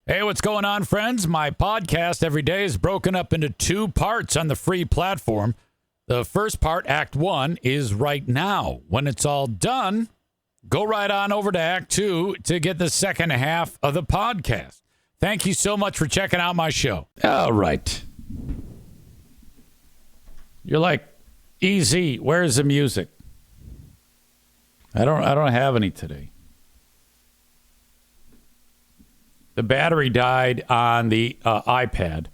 Hey, what's going on, friends? My podcast every day is broken up into 2 parts on the free platform. The first part, Act 1, is right now. When it's all done, go right on over to Act 2 to get the second half of the podcast. Thank you so much for checking out my show. All right. You're like, EZ, where's the music? I don't have any today. The battery died on the iPad,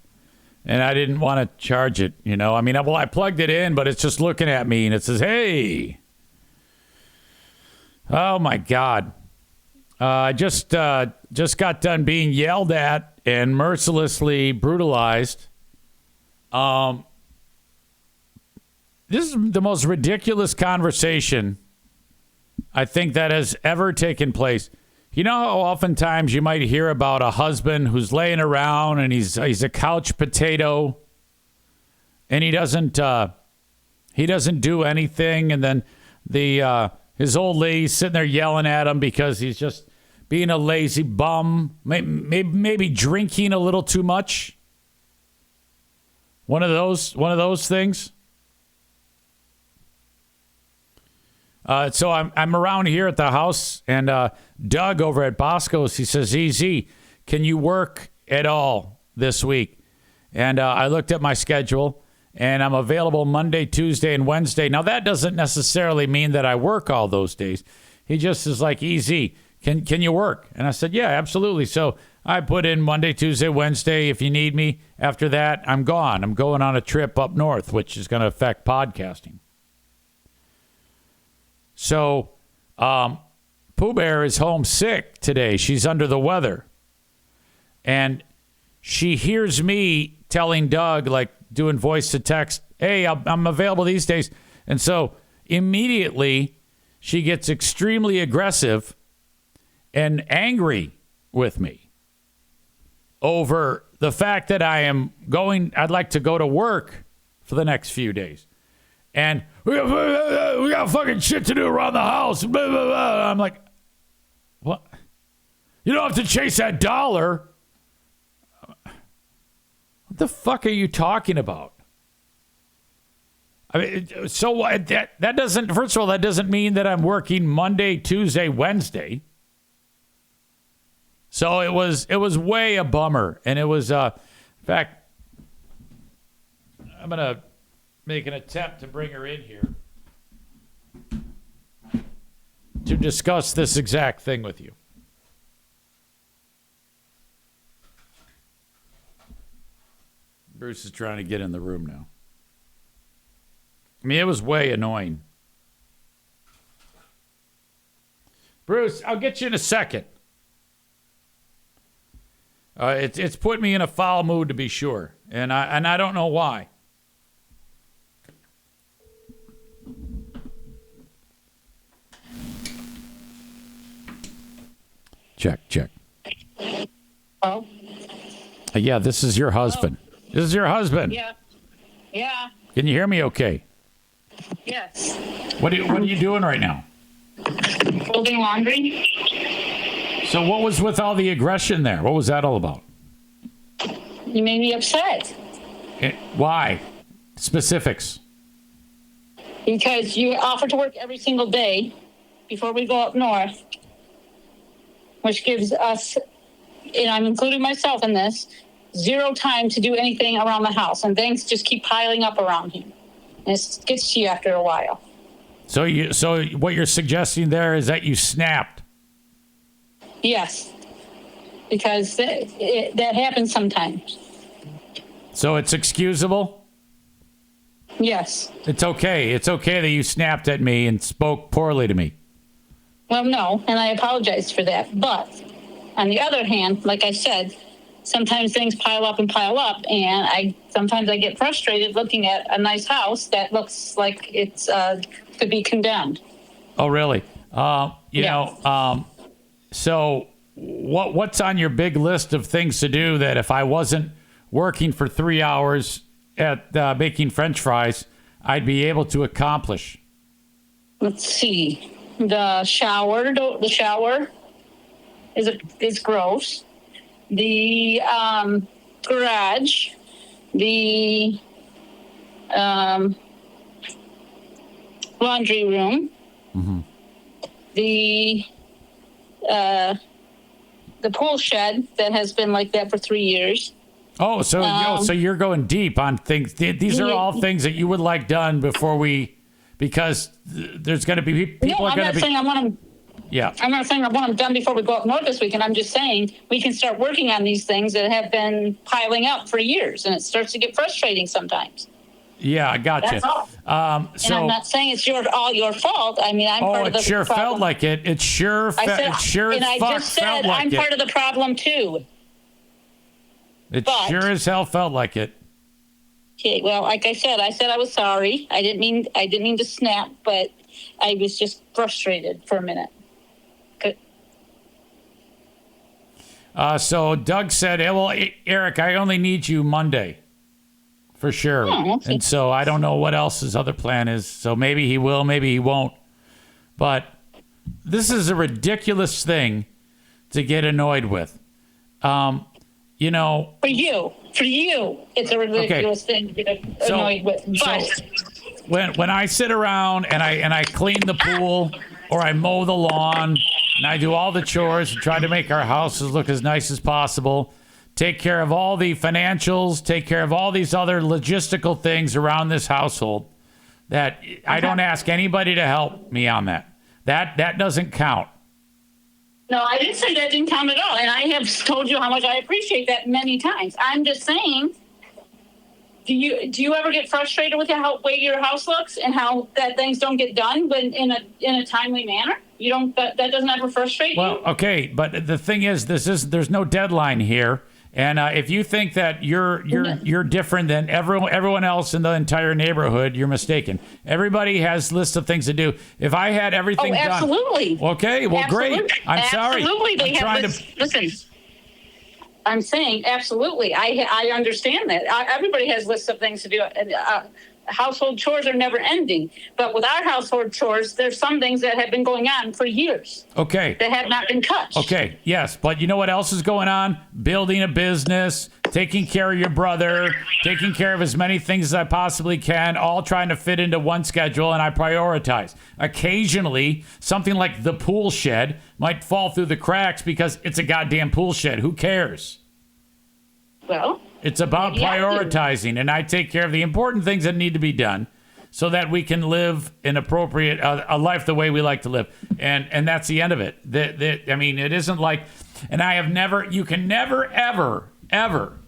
and I didn't want to charge it, you know. I mean, I plugged it in, but it's just looking at me, and it says, hey. Oh, my God. I just got done being yelled at and mercilessly brutalized. This is the most ridiculous conversation I think that has ever taken place. You know how oftentimes you might hear about a husband who's laying around and he's a couch potato and he doesn't do anything, and then his old lady's sitting there yelling at him because he's just being a lazy bum, maybe drinking a little too much. One of those things. So I'm around here at the house, and Doug over at Bosco's, he says, EZ, can you work at all this week? And I looked at my schedule, and I'm available Monday, Tuesday, and Wednesday. Now, that doesn't necessarily mean that I work all those days. He just is like, EZ, can you work? And I said, yeah, absolutely. So I put in Monday, Tuesday, Wednesday. If you need me after that, I'm gone. I'm going on a trip up north, which is going to affect podcasting. So, Pooh Bear is homesick today. She's under the weather. And she hears me telling Doug, like doing voice to text, hey, I'm available these days. And so immediately she gets extremely aggressive and angry with me over the fact that I'd like to go to work for the next few days. And we got fucking shit to do around the house. Blah, blah, blah. I'm like, what? You don't have to chase that dollar. What the fuck are you talking about? I mean, so what? That doesn't, first of all, that doesn't mean that I'm working Monday, Tuesday, Wednesday. So it was way a bummer. And it was, in fact, I'm going to make an attempt to bring her in here to discuss this exact thing with you. Bruce is trying to get in the room now. I mean, it was way annoying. Bruce, I'll get you in a second. It's put me in a foul mood, to be sure, and I don't know why. Check. Oh? Yeah, this is your husband. Oh. This is your husband. Yeah. Can you hear me okay? Yes. What are you doing right now? Folding laundry. So what was with all the aggression there? What was that all about? You made me upset. Why? Specifics. Because you offer to work every single day before we go up north, which gives us, and I'm including myself in this, 0 time to do anything around the house. And things just keep piling up around here. And it gets to you after a while. So what you're suggesting there is that you snapped? Yes. Because that happens sometimes. So it's excusable? Yes. It's okay. It's okay that you snapped at me and spoke poorly to me. Well, no, and I apologize for that. But on the other hand, like I said, sometimes things pile up, and sometimes I get frustrated looking at a nice house that looks like it's could be condemned. Oh, really? So what's on your big list of things to do that if I wasn't working for 3 hours at making French fries, I'd be able to accomplish? Let's see. The shower is gross. the garage, the laundry room, the pool shed that has been like that for 3 years. Oh, so you're going deep on things. These are all things that you would like done before because there's going to be people are going to be. Saying I want them. Yeah. I'm not saying I want them done before we go up north this weekend. I'm just saying we can start working on these things that have been piling up for years, and it starts to get frustrating sometimes. Yeah, I got you. That's all. And I'm not saying it's all your fault. I mean, I'm part of the problem. Oh, it sure felt like it. It sure felt like it. And I just said I'm part of the problem too. It sure as hell felt like it. Okay, well, like I said I was sorry. I didn't mean to snap, but I was just frustrated for a minute. So Doug said, well, Eric, I only need you Monday. For sure. Oh, okay. And so I don't know what else his other plan is. So maybe he will, maybe he won't. But this is a ridiculous thing to get annoyed with. You know. For you, it's a ridiculous thing to get annoyed with. But when I sit around and I clean the pool or I mow the lawn and I do all the chores and try to make our houses look as nice as possible, take care of all the financials, take care of all these other logistical things around this household, that I don't ask anybody to help me on that. That doesn't count. No, I didn't say that didn't count at all. And I have told you how much I appreciate that many times. I'm just saying, do you ever get frustrated with how way your house looks and how that things don't get done when in a timely manner? You don't that doesn't ever frustrate you? Well, okay, but the thing is, there's no deadline here. And if you think that you're different than everyone else in the entire neighborhood, you're mistaken. Everybody has lists of things to do. If I had everything done, absolutely. Okay, well, absolutely. Great. I'm sorry. Absolutely, they have this. Listen, I'm saying absolutely. I understand that. Everybody has lists of things to do. Household chores are never ending. But with our household chores, there's some things that have been going on for years. Okay. That have not been touched. Okay, yes. But you know what else is going on? Building a business, taking care of your brother, taking care of as many things as I possibly can, all trying to fit into one schedule, and I prioritize. Occasionally, something like the pool shed might fall through the cracks because it's a goddamn pool shed. Who cares? Well, it's about prioritizing, and I take care of the important things that need to be done so that we can live an appropriate a life the way we like to live. And that's the end of it. I mean, it isn't like, and I have never, you can never, ever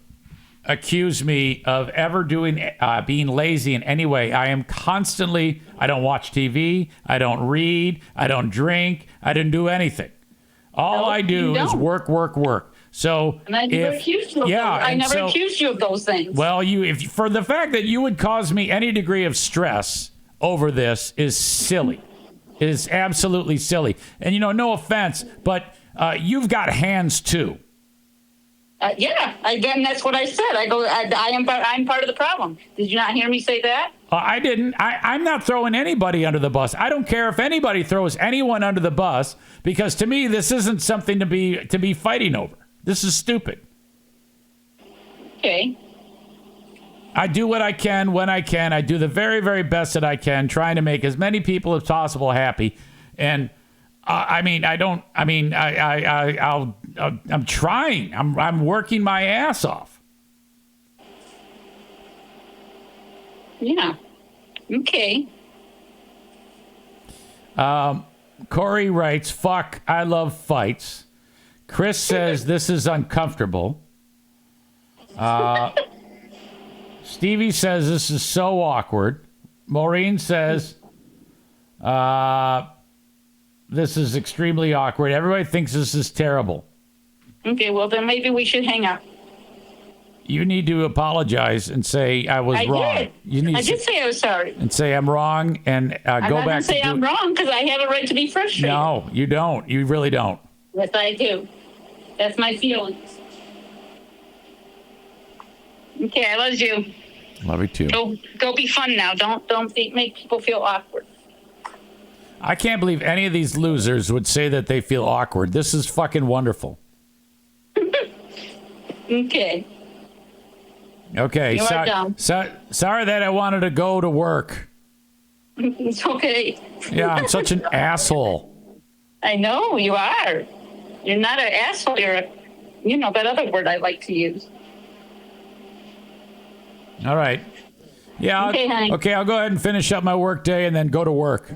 accuse me of ever being lazy in any way. I am constantly, I don't watch TV, I don't read, I don't drink, I didn't do anything. All I do is work. So, and I never accused you of those. I never accused you of those things. Well, for the fact that you would cause me any degree of stress over this is silly. It is absolutely silly. And no offense, but you've got hands too. Again, that's what I said. I'm part of the problem. Did you not hear me say that? I didn't. I'm not throwing anybody under the bus. I don't care if anybody throws anyone under the bus, because to me, this isn't something to be fighting over. This is stupid. Okay. I do what I can when I can. I do the very, very best that I can, trying to make as many people as possible happy. And I'm trying. I'm working my ass off. Yeah. Okay. Corey writes, "Fuck, I love fights." Chris says this is uncomfortable. Stevie says this is so awkward. Maureen says this is extremely awkward. Everybody thinks this is terrible. Okay, well then maybe we should hang up. You need to apologize and say I was wrong. I did say I was sorry. And say I'm wrong and go back. I'm not going to say I'm wrong because I have a right to be frustrated. No, you don't. You really don't. Yes, I do. That's my feelings. Okay, I love you. Love you too. Go be fun now. Don't make people feel awkward. I can't believe any of these losers would say that they feel awkward. This is fucking wonderful. Okay. Okay. You are dumb. Sorry that I wanted to go to work. It's okay. Yeah, I'm such an asshole. I know you are. You're not an asshole. You're that other word I like to use. All right. Yeah. Okay, honey. Okay, I'll go ahead and finish up my work day and then go to work.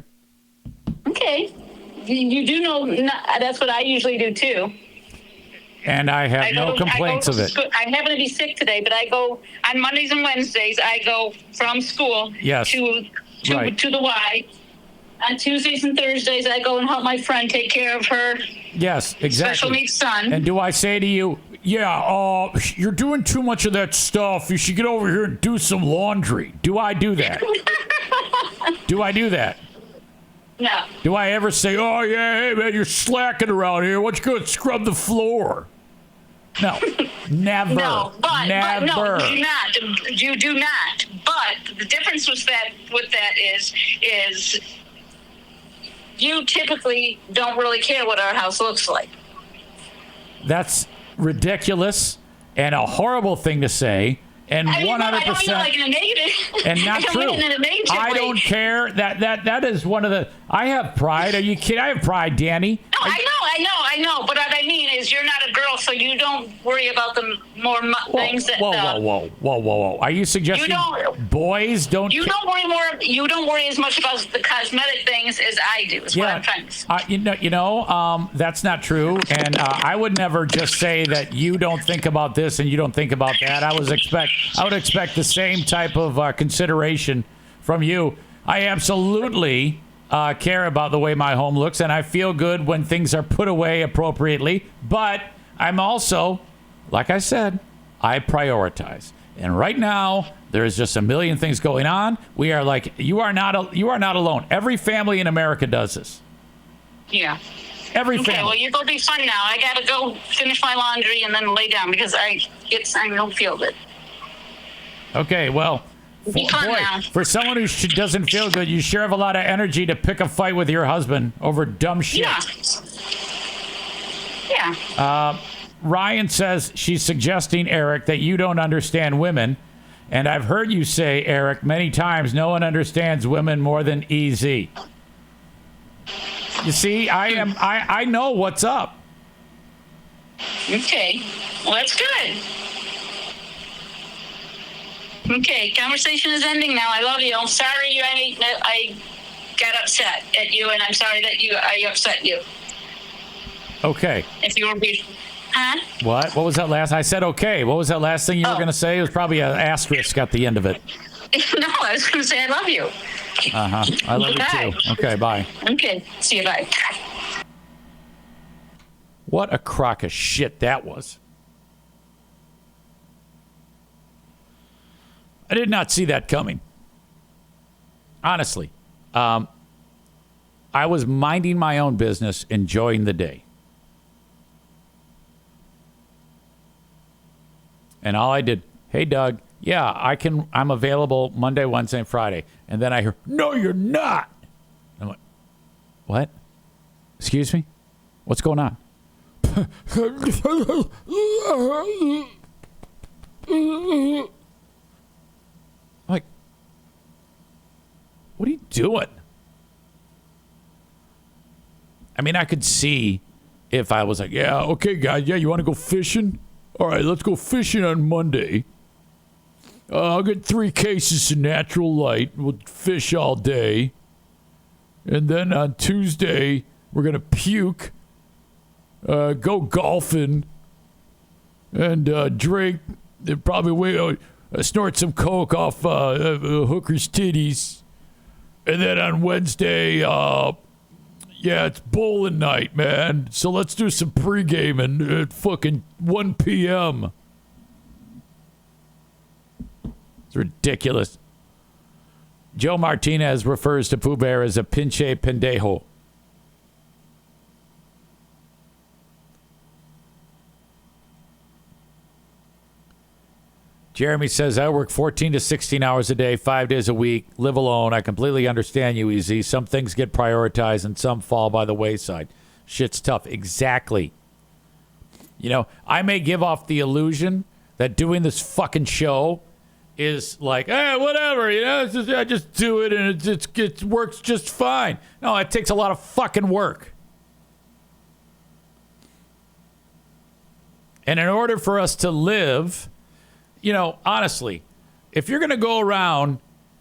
Okay. You do know that's what I usually do too. And I have no complaints of it. I happen to be sick today, but I go on Mondays and Wednesdays. I go from school Yes. to the Y. On Tuesdays and Thursdays, I go and help my friend take care of her Yes, exactly. special needs son. And do I say to you, yeah, you're doing too much of that stuff. You should get over here and do some laundry. Do I do that? Do I do that? No. Do I ever say, oh, yeah, hey, man, you're slacking around here. Why don't you go and scrub the floor? No, never. No, but no, you do not. You do not. But the difference with that is you typically don't really care what our house looks like. That's ridiculous and a horrible thing to say. And 100%, I don't mean like in a negative. And not true. I don't care. That is one of the. I have pride. Are you kidding? I have pride, Danny. No, I know. But what I mean is, you're not a girl, so you don't worry about the things that. Whoa! Are you suggesting boys don't? You don't worry more. You don't worry as much about the cosmetic things as I do. Is what I'm trying to say. That's not true. And I would never just say that you don't think about this and you don't think about that. I would expect the same type of consideration from you. I absolutely care about the way my home looks, and I feel good when things are put away appropriately. But I'm also, like I said, I prioritize. And right now, there's just a million things going on. We are like, you are not alone. Every family in America does this. Yeah. Every family. Okay, well, you go be fun now. I gotta go finish my laundry and then lay down because I don't feel good. Okay, well, for someone who doesn't feel good, you sure have a lot of energy to pick a fight with your husband over dumb shit. Yeah. Ryan says she's suggesting, Eric, that you don't understand women. And I've heard you say, Eric, many times, no one understands women more than EZ. You see, I know what's up. Okay. Well, that's good. Okay, conversation is ending now. I love you. I'm sorry I got upset at you, and I'm sorry that I upset you. Okay. If you were huh? What? What was that last? I said okay. What was that last thing you were going to say? It was probably an asterisk at the end of it. No, I was going to say I love you. Uh-huh. I love you too. Okay, bye. Okay, see you, bye. What a crock of shit that was. I did not see that coming. Honestly. I was minding my own business, enjoying the day. And all I did, hey, Doug, yeah, I'm available Monday, Wednesday, and Friday. And then I hear, no, you're not. I'm like, what? Excuse me? What's going on? Like, what are you doing? I mean, I could see if I was like, yeah, okay, guys, yeah, you want to go fishing? All right, let's go fishing on Monday. I'll get 3 cases of Natural Light. We'll fish all day. And then on Tuesday, we're going to puke, go golfing, and drink, and probably snort some coke off hooker's titties. And then on Wednesday, yeah, it's bowling night, man. So let's do some pre-gaming at fucking 1 p.m. It's ridiculous. Joe Martinez refers to Pooh Bear as a pinche pendejo. Jeremy says, I work 14 to 16 hours a day, 5 days a week, live alone. I completely understand you, EZ. Some things get prioritized and some fall by the wayside. Shit's tough. Exactly. You know, I may give off the illusion that doing this fucking show is like, whatever, you know, I just do it and it works just fine. No, it takes a lot of fucking work. And in order for us to live, you know, honestly, if you're going to go around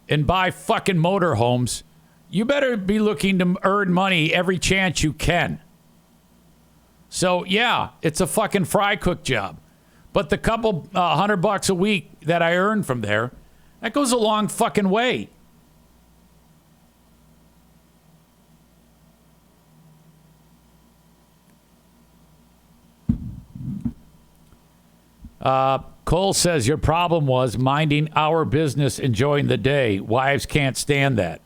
and buy fucking motorhomes, you better be looking to earn money every chance you can. So, yeah, it's a fucking fry cook job. But the couple $100 a week that I earn from there, that goes a long fucking way. Cole says your problem was minding our business, enjoying the day. Wives can't stand that.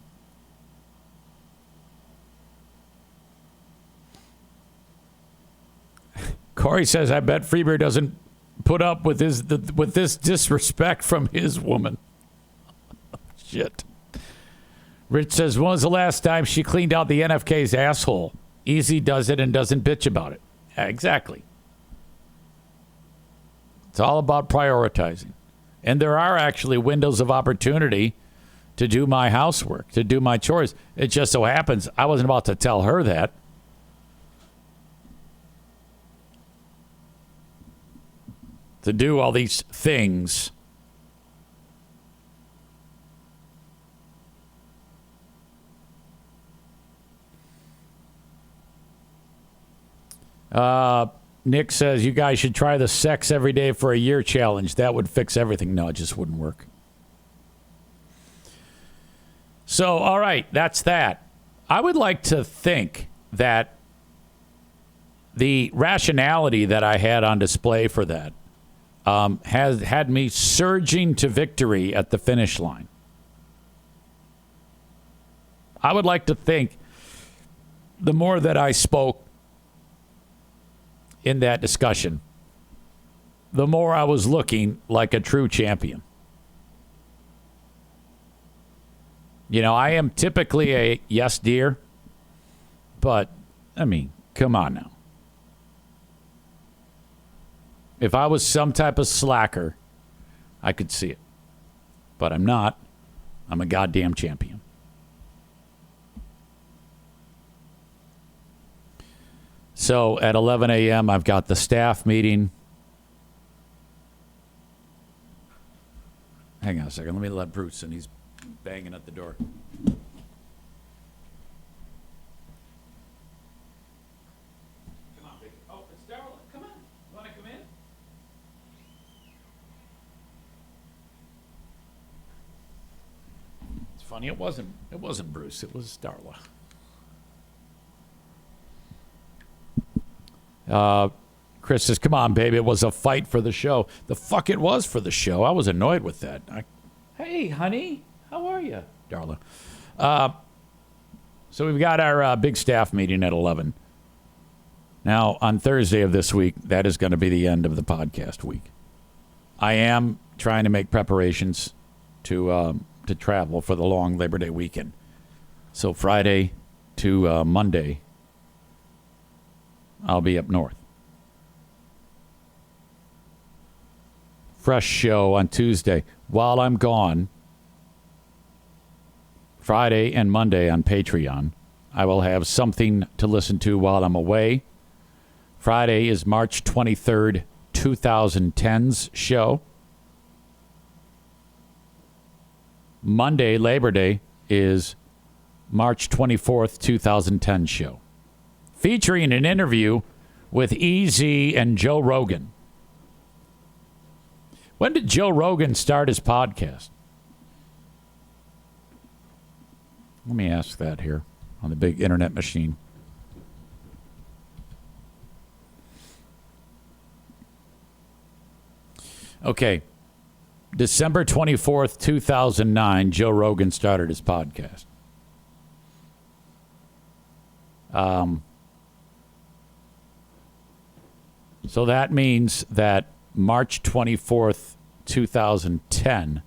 Corey says, I bet Freeberg doesn't put up with this disrespect from his woman. Shit. Rich says, when was the last time she cleaned out the NFK's asshole? Easy does it and doesn't bitch about it. Yeah, exactly. It's all about prioritizing. And there are actually windows of opportunity to do my housework, to do my chores. It just so happens I wasn't about to tell her that. To do all these things. Nick says you guys should try the sex every day for a year challenge. That would fix everything. No, it just wouldn't work. So, all right, that's that. I would like to think that the rationality that I had on display for that has had me surging to victory at the finish line. I would like to think the more that I spoke in that discussion, the more I was looking like a true champion. You know, I am typically a yes dear, but, I mean, come on now. If I was some type of slacker, I could see it. But I'm not. I'm a goddamn champion. So at 11 a.m., I've got the staff meeting. Hang on a second. Let me let Bruce in. He's banging at the door. Come on, baby. Oh, it's Darla. Come on. You want to come in? It's funny. It wasn't Bruce. It was Darla. Chris says, come on, baby. It was a fight for the show. The fuck it was for the show. I was annoyed with that. Hey, honey. How are you, Darla? So we've got our big staff meeting at 11. Now, on Thursday of this week, that is going to be the end of the podcast week. I am trying to make preparations to travel for the long Labor Day weekend. So Friday to Monday, I'll be up north. Fresh show on Tuesday. While I'm gone, Friday and Monday on Patreon, I will have something to listen to while I'm away. Friday is March 23rd, 2010's show. Monday, Labor Day, is March 24th, 2010 show. Featuring an interview with EZ and Joe Rogan. When did Joe Rogan start his podcast? Let me ask that here on the big internet machine. Okay. December 24th, 2009, Joe Rogan started his podcast. So that means that March 24th, 2010,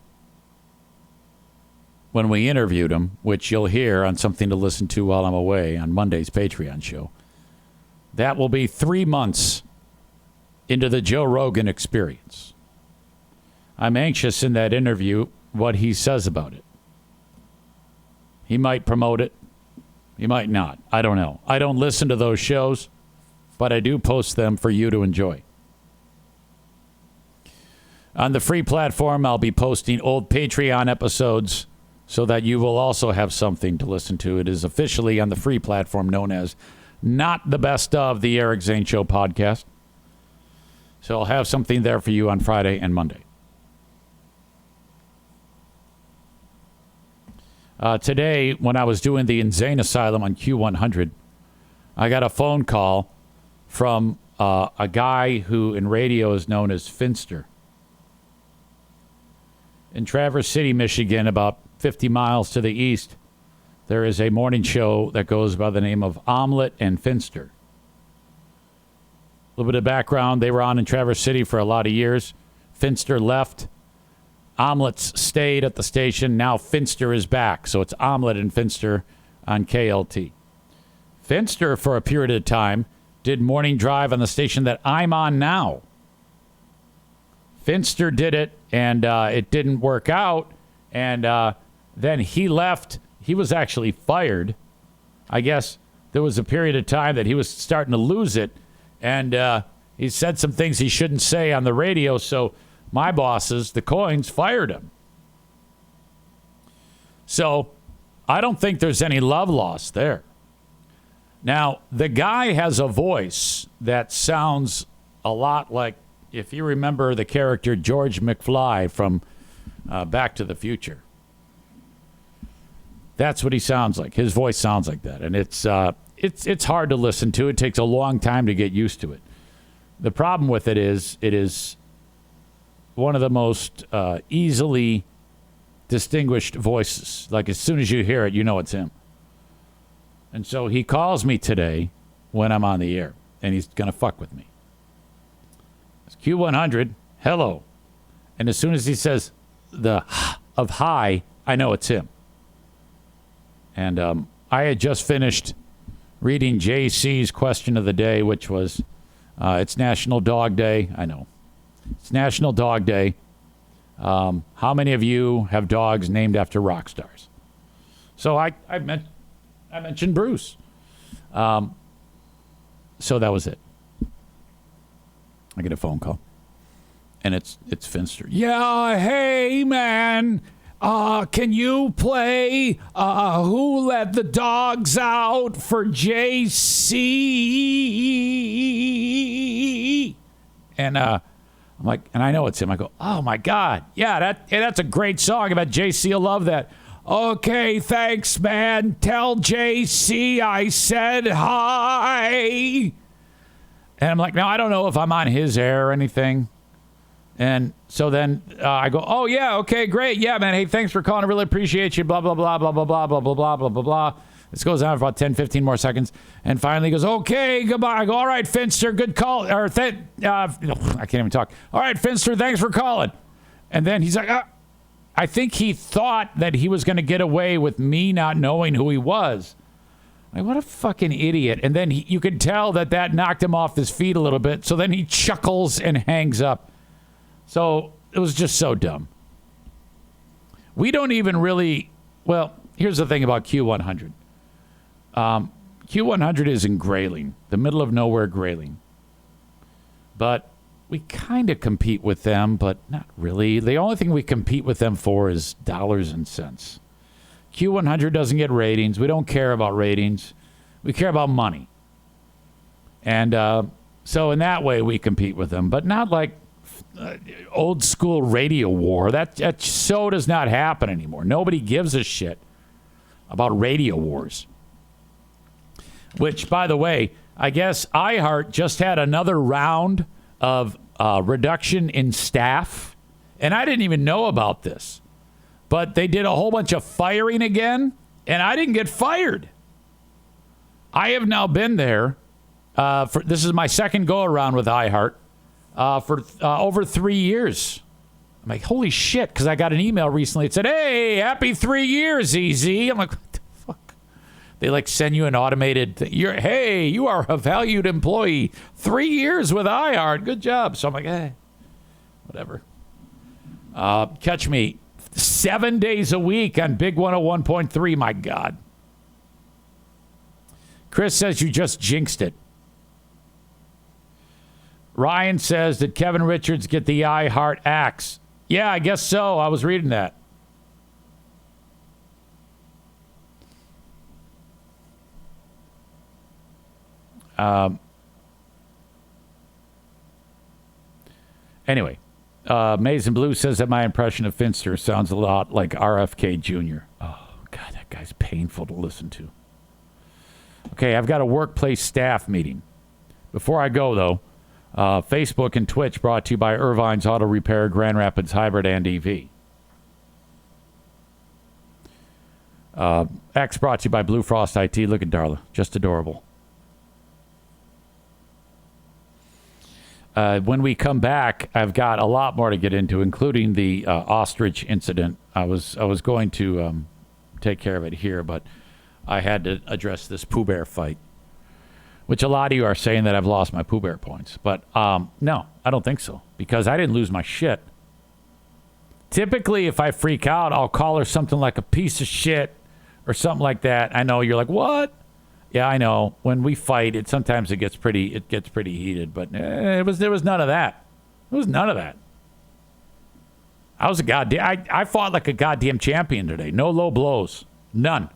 when we interviewed him, which you'll hear on Something to Listen to While I'm Away on Monday's Patreon show, that will be 3 months into the Joe Rogan experience. I'm anxious in that interview what he says about it. He might promote it. He might not. I don't know. I don't listen to those shows, but I do post them for you to enjoy. On the free platform, I'll be posting old Patreon episodes so that you will also have something to listen to. It is officially on the free platform known as Not the Best of the Eric Zane Show podcast. So I'll have something there for you on Friday and Monday. Today, when I was doing the Insane Asylum on Q100, I got a phone call from a guy who in radio is known as Finster. In Traverse City, Michigan, about 50 miles to the east, there is a morning show that goes by the name of Omelet and Finster. A little bit of background. They were on in Traverse City for a lot of years. Finster left. Omelets stayed at the station. Now Finster is back. So it's Omelet and Finster on KLT. Finster, for a period of time, did morning drive on the station that I'm on now. Finster did it, and it didn't work out. And then he left. He was actually fired. I guess there was a period of time that he was starting to lose it. And he said some things he shouldn't say on the radio. So my bosses, the Coins, fired him. So I don't think there's any love lost there. Now, the guy has a voice that sounds a lot like, if you remember the character George McFly from Back to the Future. That's what he sounds like. His voice sounds like that. And it's hard to listen to. It takes a long time to get used to it. The problem with it is one of the most easily distinguished voices. Like as soon as you hear it, you know it's him. And so he calls me today when I'm on the air, and he's going to fuck with me. It's Q100, hello. And as soon as he says the of hi, I know it's him. And I had just finished reading JC's question of the day, which was, it's National Dog Day. I know. It's National Dog Day. How many of you have dogs named after rock stars? So I mentioned Bruce. So that was it. I get a phone call. And it's Finster. Yeah, hey, man. Can you play Who Let the Dogs Out for JC? And I'm like, and I know it's him. I go, oh, my God. Yeah, that's a great song about JC. I love that. Okay, thanks, man. Tell JC I said hi. And I'm like, no, I don't know if I'm on his air or anything. And so then I go, oh, yeah, okay, great. Yeah, man, hey, thanks for calling. I really appreciate you, blah, blah, bblah, blah, blah, blah, blah, blah, blah, blah, blah, blah. This goes on for about 10, 15 more seconds. And finally he goes, okay, goodbye. I go, all right, Finster, good call. Or I can't even talk. All right, Finster, thanks for calling. And then he's like, I think he thought that he was going to get away with me not knowing who he was. Like, what a fucking idiot. And then you could tell that knocked him off his feet a little bit. So then he chuckles and hangs up. So it was just so dumb. We don't even really, well, here's the thing about Q100. Q100 is in Grayling, the middle of nowhere Grayling. But we kind of compete with them, but not really. The only thing we compete with them for is dollars and cents. Q100 doesn't get ratings. We don't care about ratings. We care about money. And so in that way, we compete with them, but not like old school radio war. That so does not happen anymore. Nobody gives a shit about radio wars. Which, by the way, I guess iHeart just had another round of reduction in staff. And I didn't even know about this. But they did a whole bunch of firing again, and I didn't get fired. I have now been there. This is my second go-around with iHeart for over 3 years. I'm like, holy shit, because I got an email recently. It said, hey, happy 3 years, EZ. I'm like, what the fuck? They like send you an automated, you are a valued employee. 3 years with iHeart. Good job. So I'm like, whatever. Catch me 7 days a week on Big 101.3. My God. Chris says you just jinxed it. Ryan says, did Kevin Richards get the iHeart axe? Yeah, I guess so. I was reading that. Anyway, Mason Blue says that my impression of Finster sounds a lot like RFK Jr. Oh, God, that guy's painful to listen to. Okay, I've got a workplace staff meeting. Before I go, though, Facebook and Twitch brought to you by Irvine's Auto Repair, Grand Rapids Hybrid and EV. X brought to you by Blue Frost IT. Look at Darla. Just adorable. When we come back, I've got a lot more to get into, including the ostrich incident. I was going to take care of it here, but I had to address this Pooh Bear fight, which a lot of you are saying that I've lost my Pooh Bear points. But no, I don't think so, because I didn't lose my shit. Typically, if I freak out, I'll call her something like a piece of shit or something like that. I know you're like, what? Yeah, I know. When we fight, it gets pretty heated. But there was none of that. There was none of that. I fought like a goddamn champion today. No low blows. None.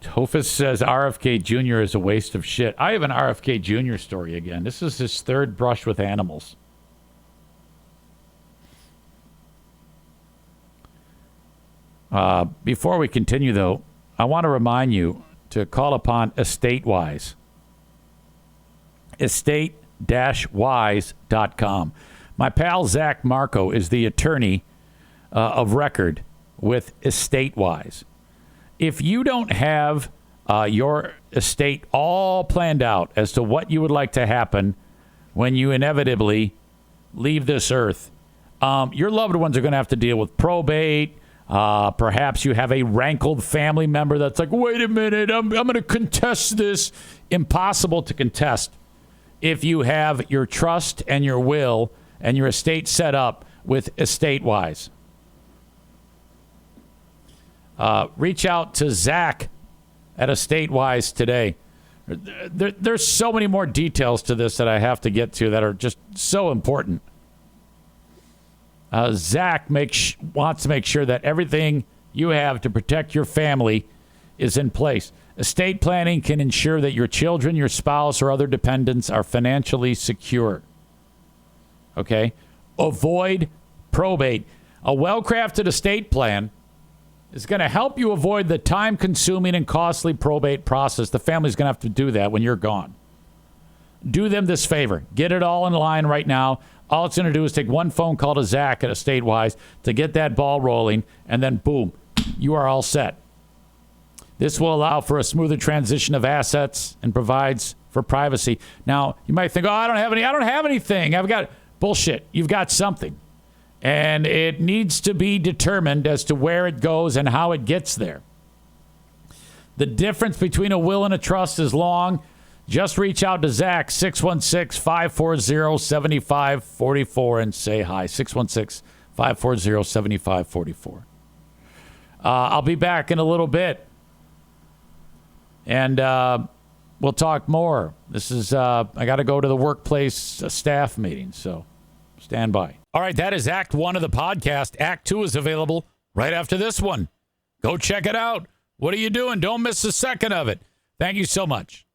Tofus says RFK Jr. is a waste of shit. I have an RFK Jr. story again. This is his third brush with animals. Before we continue, though, I want to remind you to call upon EstateWise. Estate-wise.com. My pal Zach Marco is the attorney of record with EstateWise. If you don't have your estate all planned out as to what you would like to happen when you inevitably leave this earth, your loved ones are going to have to deal with probate. Perhaps you have a rankled family member that's like, wait a minute, I'm going to contest this. Impossible to contest if you have your trust and your will and your estate set up with EstateWise. Reach out to Zach at EstateWise today. There's so many more details to this that I have to get to that are just so important. Zach wants to make sure that everything you have to protect your family is in place. Estate planning can ensure that your children, your spouse, or other dependents are financially secure. Okay? Avoid probate. A well-crafted estate plan is going to help you avoid the time-consuming and costly probate process. The family's going to have to do that when you're gone. Do them this favor. Get it all in line right now. All it's going to do is take one phone call to Zach at EstateWise to get that ball rolling, and then boom, you are all set. This will allow for a smoother transition of assets and provides for privacy. Now, you might think, oh, I don't have anything. I've got bullshit. You've got something. And it needs to be determined as to where it goes and how it gets there. The difference between a will and a trust is long. Just reach out to Zach, 616-540-7544, and say hi. 616-540-7544. I'll be back in a little bit, and we'll talk more. This is, I got to go to the workplace staff meeting, so stand by. All right, that is Act 1 of the podcast. Act 2 is available right after this one. Go check it out. What are you doing? Don't miss a second of it. Thank you so much.